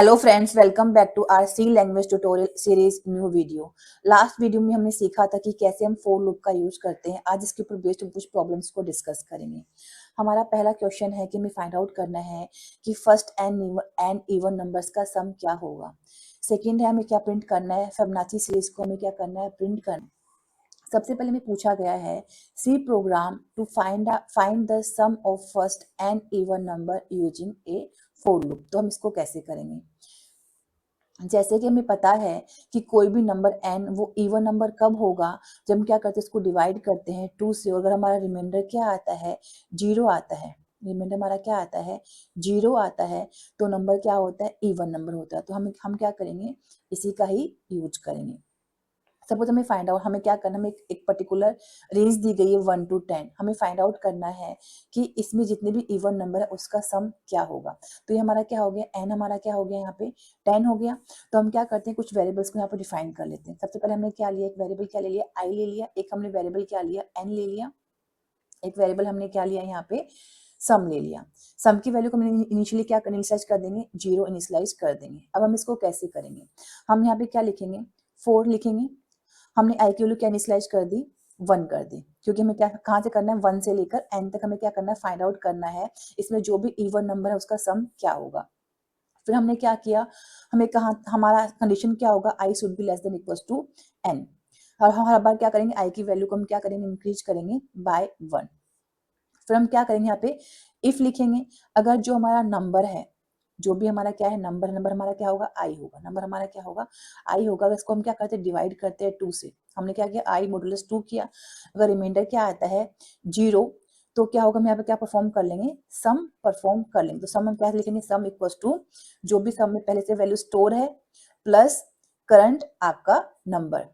Hello friends, welcome back to our C language tutorial series new video. Last video में हमने सीखा था कि कैसे हम फोर लूप का यूज करते हैं। आज इसके ऊपर बेस्ड कुछ प्रॉब्लम्स को डिस्कस करेंगे। हमारा पहला क्वेश्चन है कि हमें फाइंड आउट करना है कि फर्स्ट एंड इवन नंबर्स का सम क्या होगा। सेकेंड है हमें क्या प्रिंट करना है, फिबोनाची सीरीज को हमें क्या करना है, प्रिंट करना है। सबसे पहले हमें पूछा गया है C program to find the sum of first and even number using a for loop. तो हम इसको कैसे करेंगे। जैसे कि हमें पता है कि कोई भी नंबर n वो इवन नंबर कब होगा, जब हम क्या करते हैं इसको डिवाइड करते हैं 2 से। अगर हमारा रिमाइंडर क्या आता है, 0 आता है, रिमाइंडर हमारा क्या आता है, 0 आता है, तो नंबर क्या होता है, इवन नंबर होता है। तो हम क्या करेंगे, इसी का ही यूज करेंगे। सपोज हमें फाइंड आउट, हमें क्या करना है, हमें एक पर्टिकुलर रेंज दी गई है 1 to 10। हमें फाइंड आउट करना है कि इसमें जितने भी इवन नंबर है उसका सम क्या होगा। तो ये हमारा क्या हो गया, n हमारा क्या हो गया, यहाँ पे 10 हो गया। तो हम क्या करते हैं, कुछ वेरिएबल्स को यहाँ पे डिफाइन कर लेते हैं। सबसे पहले हमने क्या लिया, एक वेरिएबल क्या ले लिया, i ले लिया। एक हमने वेरिएबल क्या लिया, n ले लिया। एक वेरिएबल हमने क्या लिया, यहाँ पे सम ले लिया। सम की वैल्यू को हम इनिशियली क्या इनिशियलाइज कर देंगे, 0 इनिशियलाइज कर देंगे। अब हम इसको कैसे करेंगे, हम यहाँ पे क्या लिखेंगे, 4 लिखेंगे। हमने आई की वैल्यू क्या इनिशियलाइज कर दी, 1 कर दी, क्योंकि हमें क्या कहाँ से करना है, 1 से लेकर n तक हमें क्या करना है, फाइंड आउट करना है इसमें जो भी इवन नंबर है उसका सम क्या होगा। फिर हमने क्या किया, हमें कहा हमारा कंडीशन क्या होगा, i should be less than equals to n। और हम हर बार क्या करेंगे, i की वैल्यू को हम क्या करेंगे, इंक्रीज करेंगे बाय 1। फिर हम क्या करेंगे, यहाँ पे इफ लिखेंगे। अगर जो हमारा नंबर है, जो भी हमारा क्या है नंबर, नंबर हमारा क्या होगा, आई होगा, नंबर हमारा क्या होगा, आई होगा। अगर इसको हम क्या करते हैं, डिवाइड करते हैं 2 से। हमने क्या किया, आई मॉडुलस 2 किया। अगर रिमाइंडर क्या आता है 0, तो क्या होगा, हम यहाँ पे क्या परफॉर्म कर लेंगे, सम परफॉर्म कर लेंगे। तो सम हम क्या लिखेंगे, सम इक्वल्स टू जो भी सम में पहले से वैल्यू स्टोर है प्लस करंट आपका नंबर।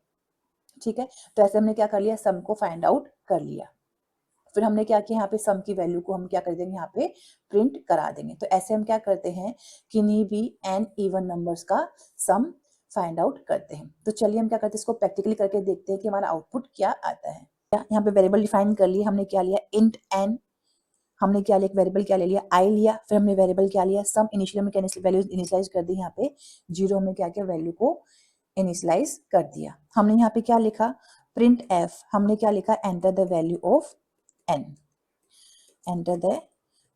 ठीक है, तो ऐसे हमने क्या कर लिया, सम को फाइंड आउट कर लिया। फिर हमने क्या किया, यहाँ पे सम की वैल्यू को हम क्या कर देंगे, यहाँ पे प्रिंट करा देंगे। तो ऐसे हम क्या करते हैं, किन्हीं भी एन इवन नंबर्स का सम फाइंड आउट करते हैं। तो चलिए हम क्या करते हैं, इसको प्रैक्टिकली करके देखते हैं कि हमारा आउटपुट क्या आता है। यहाँ पे वेरिएबल डिफाइन कर लिए हमने, क्या लिया, इंट एन। हमने क्या लिया, एक वेरिएबल क्या ले लिया, आई लिया। फिर हमने वेरिएबल क्या लिया, सम। इनिशियली हमने क्या वैल्यू इनिशियलाइज कर दी, यहाँ पे 0 हमने क्या किया, वैल्यू को इनिशियलाइज कर दिया। हमने यहाँ पे क्या लिखा, प्रिंट एफ। हमने क्या लिखा, enter the value of n, enter the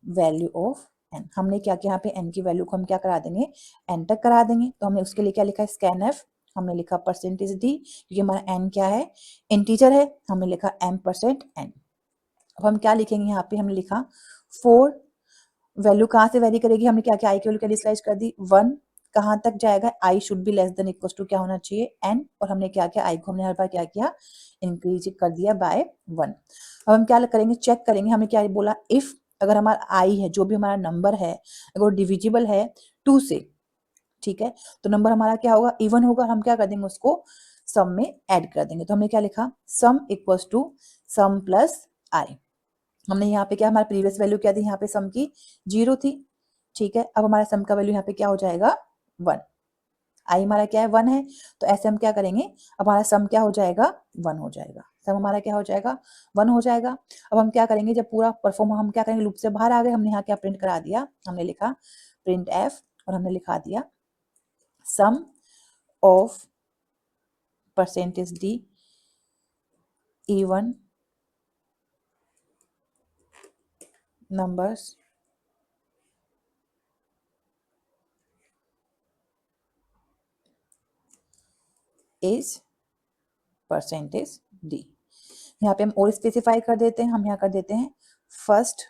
value of n। हमने क्या किया, यहाँ पे n की वैल्यू को हम क्या करा देंगे, एंटर करा देंगे। तो हमने उसके लिए क्या लिखा, स्कैन एफ। हमने लिखा परसेंटेज डी, क्योंकि हमारा n क्या है, इंटीजर है। हमने लिखा m%n। अब हम क्या लिखेंगे, यहाँ पे हमने लिखा 4। वैल्यू कहाँ से वेरी करेगी, हमने क्या किया, आई की वैल्यू क्या इनिशियलाइज कर दी 1। कहाँ तक जाएगा, i should be less than equal to क्या होना चाहिए, n। और हमने क्या किया, आई को हमने हर बार क्या किया, इंक्रीज कर दिया बाय 1। अब हम क्या करेंगे, चेक करेंगे। हमने क्या बोला, इफ अगर हमारा आई है, जो भी हमारा नंबर है, अगर वो डिविजिबल है 2 से, ठीक है, तो नंबर हमारा क्या होगा, इवन होगा। हम क्या कर देंगे, उसको सम में ऐड कर देंगे। तो हमने क्या लिखा, sum equals to sum plus i. हमने यहाँ पे क्या, हमारा प्रीवियस वैल्यू क्या थी, यहाँ पे सम की 0 थी। ठीक है, अब हमारा सम का वैल्यू यहाँ पे क्या हो जाएगा, 1। आई हमारा क्या है, 1 है। तो ऐसे हम क्या करेंगे, अब हमारा सम क्या हो जाएगा, 1 हो जाएगा। सम हमारा क्या हो जाएगा, 1 हो जाएगा। अब हम क्या करेंगे, जब पूरा परफॉर्म, हम क्या करेंगे, लूप से बाहर आ गए। हमने यहाँ क्या प्रिंट करा दिया, हमने लिखा प्रिंट एफ, और हमने लिखा दिया sum of percentage D even numbers is percentage D. यहाँ पे हम और स्पेसिफाई कर देते हैं। हम यहाँ कर देते हैं फर्स्ट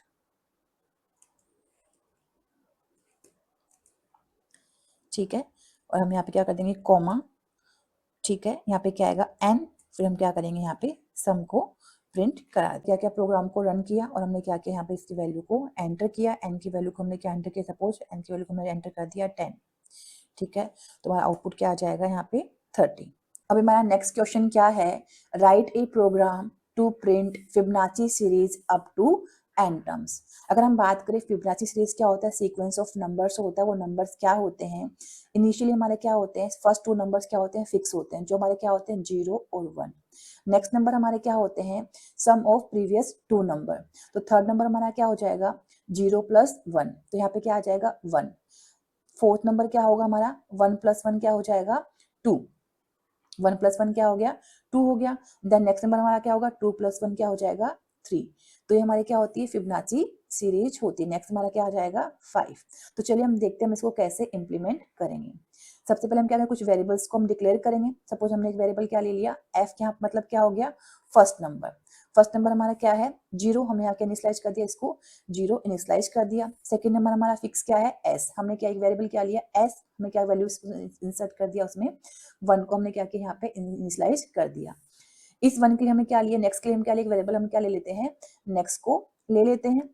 ठीक है, और हम यहाँ पे क्या कर देंगे, कॉमा। ठीक है, यहाँ पे क्या आएगा, एन। फिर हम क्या करेंगे, यहाँ पे सम को प्रिंट करा क्या क्या प्रोग्राम को रन किया, और हमने क्या किया, यहाँ पे इसकी वैल्यू को एंटर किया। एन की वैल्यू को हमने क्या एंटर किया, सपोज एन की वैल्यू को हमने एंटर कर दिया 10। ठीक है, तो हमारा आउटपुट क्या आ जाएगा, यहाँ पे 30। अब हमारा नेक्स्ट क्वेश्चन क्या है, write a program to print Fibonacci series up to n terms. अगर हम बात करें, फिबोनाची सीरीज क्या होता है, सीक्वेंस ऑफ नंबर्स होता है। वो नंबर्स क्या होते हैं, इनिशियली हमारे क्या होते हैं, फर्स्ट 2 नंबर्स क्या होते हैं, फिक्स होते हैं, जो हमारे क्या होते हैं, 0 और 1। नेक्स्ट नंबर हमारे क्या होते हैं, सम ऑफ प्रीवियस 2 नंबर। तो थर्ड नंबर हमारा क्या हो जाएगा, 0 + 1। तो यहाँ पे क्या आ जाएगा, 1। फोर्थ नंबर क्या होगा हमारा, 1 + 1 क्या हो जाएगा, 2। 1 + 1 क्या हो गया, 2 हो गया। देन नेक्स्ट नंबर हमारा क्या होगा, 2 + 1 क्या हो जाएगा, 3। तो ये हमारी क्या होती है, फिबोनाची सीरीज होती है। नेक्स्ट हमारा क्या आ जाएगा, 5। तो चलिए हम देखते हैं हम इसको कैसे इंप्लीमेंट करेंगे। सबसे पहले हम क्या करें, कुछ वेरिएबल्स को हम डिक्लेयर करेंगे। सपोज हमने एक वेरिएबल क्या ले लिया, f, क्या मतलब क्या हो गया, फर्स्ट नंबर। फर्स्ट नंबर हमारा क्या है, 0, हमने यहाँ क्या इनिशियलाइज कर दिया, इसको 0 इनिशियलाइज कर दिया। सेकंड नंबर हमारा फिक्स क्या है, s, हमने क्या एक वेरिएबल क्या लिया, s, हमने क्या वैल्यू इंसर्ट कर दिया उसमें, 1 को हमने क्या किया यहाँ पे इनिशियलाइज कर दिया। इस 1 के लिए हमने क्या लिया, नेक्स्ट के लिए हम क्या लिया, वेरिएबल हम क्या ले लेते हैं, नेक्स्ट को ले लेते हैं,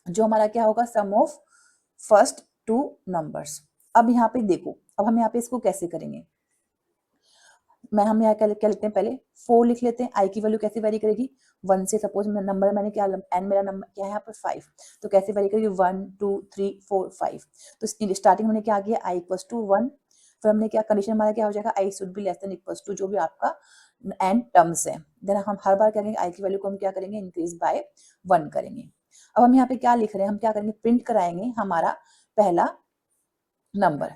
जो हमारा क्या होगा, सम ऑफ फर्स्ट 2 नंबर्स। अब यहाँ पे देखो, अब हम यहाँ पे इसको कैसे करेंगे, हम यहाँ क्या लिखते हैं, पहले 4 लिख लेते हैं। आई की वैल्यू कैसे वेरी करेगी, 1 से। सपोज नंबर मैंने क्या, एन मेरा नंबर क्या है यहाँ पर 5, तो कैसे वेरी करेगी, 1 2 3 4 5। तो स्टार्टिंग हमने क्या किया, i = 1, फिर हमने क्या, कंडीशन हमारा क्या हो जाएगा, i should be less than equal to जो भी आपका एंड टर्म्स है। देन हम हर बार क्या करेंगे, i की वैल्यू को हम क्या करेंगे, इंक्रीज बाय 1 करेंगे। अब हम यहाँ पे क्या लिख रहे हैं, हम क्या करेंगे, प्रिंट कराएंगे हमारा पहला नंबर।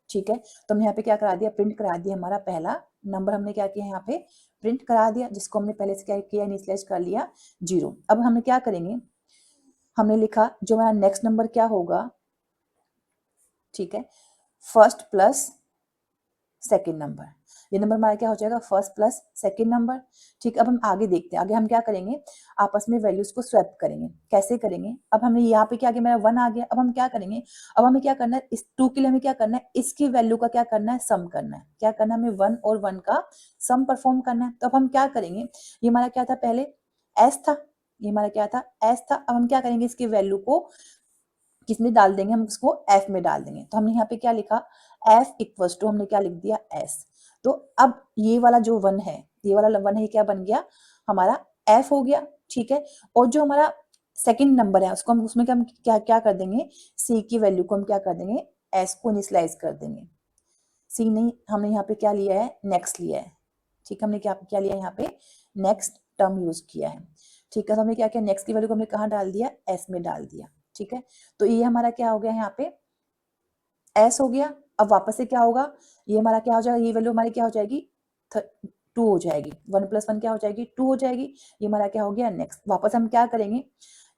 ठीक है, तो हमने यहाँ पे क्या करा दिया, प्रिंट करा दिया हमारा पहला नंबर। हमने क्या किया, यहाँ पे प्रिंट करा दिया, जिसको हमने पहले से क्या किया, इनिशियलाइज कर लिया 0। अब हमें क्या करेंगे, हमने लिखा जो हमारा नेक्स्ट नंबर क्या होगा, ठीक है, फर्स्ट प्लस सेकेंड नंबर। ये नंबर हमारा क्या हो जाएगा, फर्स्ट प्लस सेकेंड नंबर। ठीक, अब हम आगे देखते हैं, आगे हम क्या करेंगे, आपस में वैल्यूज को स्वैप करेंगे। कैसे करेंगे, अब हमने यहाँ पे क्या किया, मेरा 1 आ गया। अब हम क्या करेंगे, अब हमें क्या करना है, इस 2 के लिए हमें क्या करना है, इसकी वैल्यू का क्या करना है, सम करना है। क्या करना है, हमें 1 और 1 का सम परफॉर्म करना है। तो अब हम क्या करेंगे, ये हमारा क्या था, पहले एस था, ये हमारा क्या था, एस था। अब हम क्या करेंगे, इसकी वैल्यू को किसमें डाल देंगे, हम उसको एफ में डाल देंगे। तो हमने यहाँ पे क्या लिखा, एफ इक्वल्स टू, हमने क्या लिख दिया, एस। तो अब ये वाला जो 1 है, ये वाला 1 है, क्या बन गया, हमारा एफ हो गया। ठीक है, और जो हमारा सेकंड नंबर है, उसको हम उसमें क्या, हम क्या क्या कर देंगे, सी की वैल्यू को हम क्या कर देंगे, एस को इनिशियलाइज कर देंगे। सी नहीं, हमने यहाँ पे क्या लिया है, नेक्स्ट लिया है। ठीक है, हमने क्या क्या लिया है, यहाँ पे नेक्स्ट टर्म यूज किया है। ठीक है, तो हमने क्या किया, नेक्स्ट की वैल्यू को हमने कहाँ डाल दिया, एस में डाल दिया। ठीक है, तो ये हमारा क्या हो गया, यहाँ पे एस हो गया। अब वापस से क्या होगा, ये हमारा क्या हो जाएगा, ये वैल्यू हमारी क्या हो जाएगी, 2 हो जाएगी। 1 + 1 क्या हो जाएगी, 2 हो जाएगी। ये हमारा क्या हो गया, नेक्स्ट। वापस हम क्या करेंगे,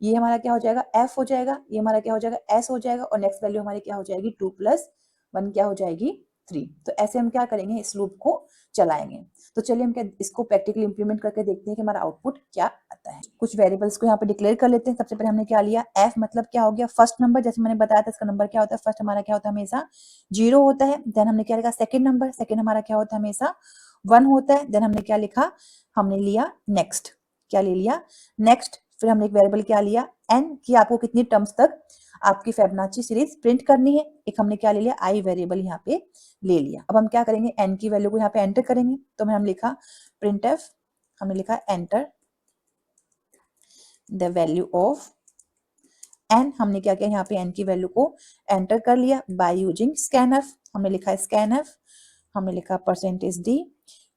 ये हमारा क्या हो जाएगा, एफ हो जाएगा, ये हमारा क्या हो जाएगा, एस हो जाएगा, और नेक्स्ट वैल्यू हमारी क्या हो जाएगी, 2 + 1 क्या हो जाएगी, 3। तो ऐसे हम क्या करेंगे, इस लूप को चलाएंगे। तो चलिए हम क्या इसको प्रैक्टिकली इंप्लीमेंट करके देखते हैं कि हमारा आउटपुट क्या आता है। कुछ वेरिएबल्स को यहाँ पे डिक्लेयर कर लेते हैं। सबसे पहले हमने क्या लिया, एफ मतलब क्या हो गया, फर्स्ट नंबर। जैसे मैंने बताया था, इसका नंबर क्या होता है, फर्स्ट हमारा क्या होता है, हमेशा 0 होता है। देन हमने क्या लिखा, सेकंड नंबर, सेकंड हमारा क्या होता है, हमेशा 1 होता है। देन हमने क्या लिखा, हमने लिया नेक्स्ट, क्या ले लिया, नेक्स्ट। फिर हमने एक वेरिएबल क्या लिया, एन, कि आपको कितनी टर्म्स तक आपकी फिबोनाची सीरीज प्रिंट करनी है। एक हमने क्या ले लिया, आई वेरिएबल यहाँ पे ले लिया। अब हम क्या करेंगे, एन की वैल्यू को यहाँ पे एंटर करेंगे। तो हम लिखा प्रिंट एफ, हमने लिखा enter the value of N. हमने क्या किया, यहाँ पे एन की वैल्यू को एंटर कर लिया बाय यूजिंग स्कैनफ। हमने लिखा स्कैनफ, हमने लिखा %d,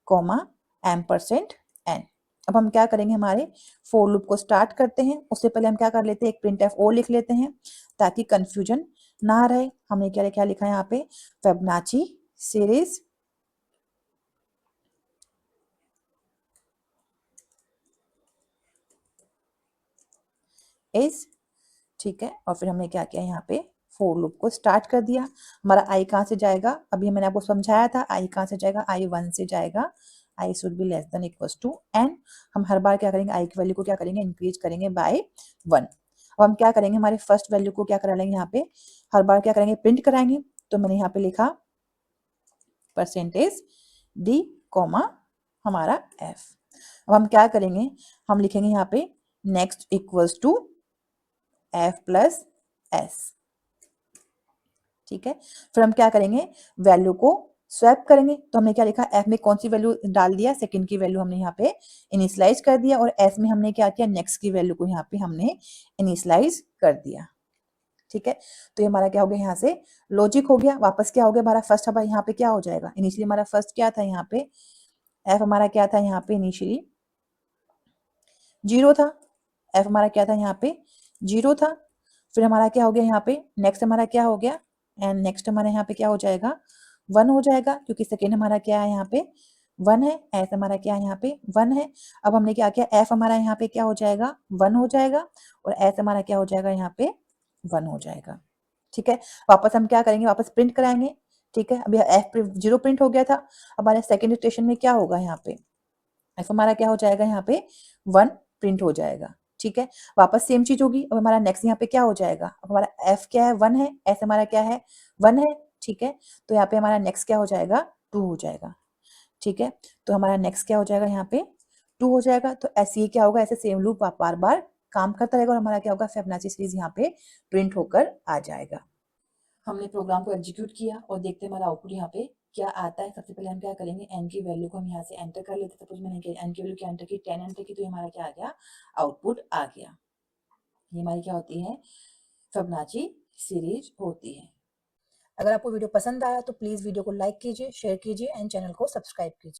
%m%n। अब हम क्या करेंगे, हमारे फोर लूप को स्टार्ट करते हैं। उससे पहले हम क्या कर लेते हैं, एक प्रिंट एफ और लिख लेते हैं ताकि कंफ्यूजन ना रहे। हमने क्या लिखा है यहाँ पे, फिबोनाची सीरीज इज, ठीक है। और फिर हमने क्या किया, यहाँ पे फोर लूप को स्टार्ट कर दिया। हमारा आई कहाँ से जाएगा, अभी मैंने आपको समझाया था, आई कहाँ से जाएगा, आई 1 से जाएगा। I should be less than equal to N. हम हर बार क्या करेंगे, आई की वैल्यू को क्या करेंगे, इंक्रीज करेंगे बाय 1। अब हम क्या करेंगे, हमारे फर्स्ट वैल्यू को क्या करा लेंगे, यहाँ पे हर बार क्या करेंगे, प्रिंट कराएंगे। तो मैंने यहाँ पे लिखा %d, हमारा f। अब हम क्या करेंगे, हम लिखेंगे यहाँ पे next equals to f + s। ठीक है, फिर हम क्या करेंगे, वैल्यू को स्वैप करेंगे। तो हमने क्या लिखा, f में कौन सी वैल्यू डाल दिया, सेकंड की वैल्यू हमने यहाँ पे इनिशियलाइज कर दिया, और s में हमने क्या किया, नेक्स्ट की वैल्यू को यहाँ पे हमने इनिशियलाइज कर दिया। ठीक है, तो ये हमारा क्या हो गया, यहाँ से लॉजिक हो गया। वापस क्या हो गया, हमारा फर्स्ट हमारा यहाँ पे क्या हो जाएगा, इनिशियली हमारा फर्स्ट क्या था, यहाँ पे f हमारा क्या था, यहाँ पे इनिशियली 0 था। f हमारा क्या था, यहाँ पे 0 था। फिर हमारा क्या हो गया, यहाँ पे नेक्स्ट हमारा क्या हो गया, एंड नेक्स्ट हमारे यहाँ पे क्या हो जाएगा 1 हो जाएगा, क्योंकि सेकेंड हमारा क्या है यहाँ पे 1 है, एस हमारा क्या है यहाँ पे 1 है। अब हमने क्या किया, एफ हमारा यहाँ पे क्या हो जाएगा 1 हो जाएगा और एस हमारा क्या हो जाएगा यहाँ पे 1 हो जाएगा। ठीक है, वापस हम क्या करेंगे, वापस प्रिंट कराएंगे। ठीक है, अभी एफ 0 प्रिंट हो गया था, हमारे सेकेंड स्टेशन में क्या होगा यहाँ पे एफ हमारा क्या हो जाएगा यहाँ पे 1 प्रिंट हो जाएगा। ठीक है, वापस सेम चीज होगी। अब हमारा नेक्स्ट यहाँ पे क्या हो जाएगा, अब हमारा एफ क्या है 1 है, एस हमारा क्या है 1 है। ठीक है, तो यहाँ पे हमारा नेक्स्ट क्या हो जाएगा 2 हो जाएगा। ठीक है, तो हमारा नेक्स्ट क्या हो जाएगा यहाँ पे 2 हो जाएगा। तो ऐसे ही क्या होगा, ऐसे सेम लूप बार बार काम करता रहेगा और हमारा क्या होगा फिबोनाची सीरीज यहाँ पे प्रिंट होकर आ जाएगा। हमने प्रोग्राम को एग्जीक्यूट किया और देखते हैं हमारा आउटपुट यहाँ पे क्या आता है। सबसे पहले हम क्या करेंगे, एन की वैल्यू को हम यहाँ से एंटर कर लेते हैं। सपोज मैंने एन की वैल्यू क्या एंटर की 10 एंटर की, तो हमारा क्या आ गया आउटपुट आ गया। ये हमारी क्या होती है फिबोनाची सीरीज होती है। अगर आपको वीडियो पसंद आया तो प्लीज वीडियो को लाइक कीजिए, शेयर कीजिए एंड चैनल को सब्सक्राइब कीजिए।